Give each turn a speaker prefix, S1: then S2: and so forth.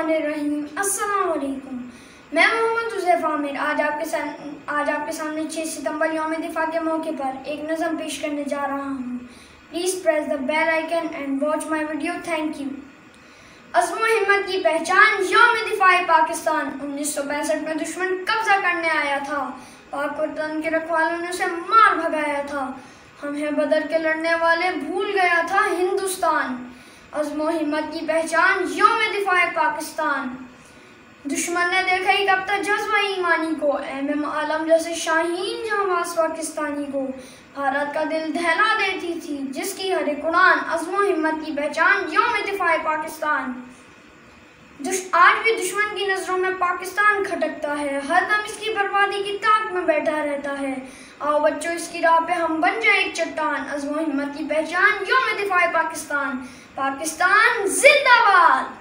S1: الرحمن الرحیم۔ السلام علیکم، میں محمد اظہار آج آپ کے سامنے 6 ستمبر یوم دفاع کے موقع پر ایک نظم پیش کرنے جا رہا ہوں۔ Please press the bell icon and watch my video, thank you. عزم و ہمت کی پہچان یوم دفاع پاکستان 1965 میں دشمن قبضہ کرنے آیا تھا، پاک وطن کے رکھوالوں نے اسے مار بھگایا تھا، ہم ہیں بدر کے لڑنے والے، بھول گیا تھا ہندوستان۔ عزم و ہمت کی پہچان یوم دفاع پاکستان، دشمن نے دیکھا ہی کب تک جذبہ ایمانی کو، ایم عالم جیسے شاہین جہاں پاکستانی کو، بھارت کا دل دہلا دیتی تھی جس کی ہر ایک اڑان، عزم و ہمت کی پہچان یوم دفاع پاکستان۔ آج بھی دشمن کی نظروں میں پاکستان کھٹکتا ہے، ہر دم اس کی بربادی کی طاق میں بیٹھا رہتا ہے، آؤ بچوں اس کی راہ پہ ہم بن جائیں ایک چٹان، عزم و ہمت کی پہچان یوم دفاع پاکستان۔ پاکستان زندہ باد۔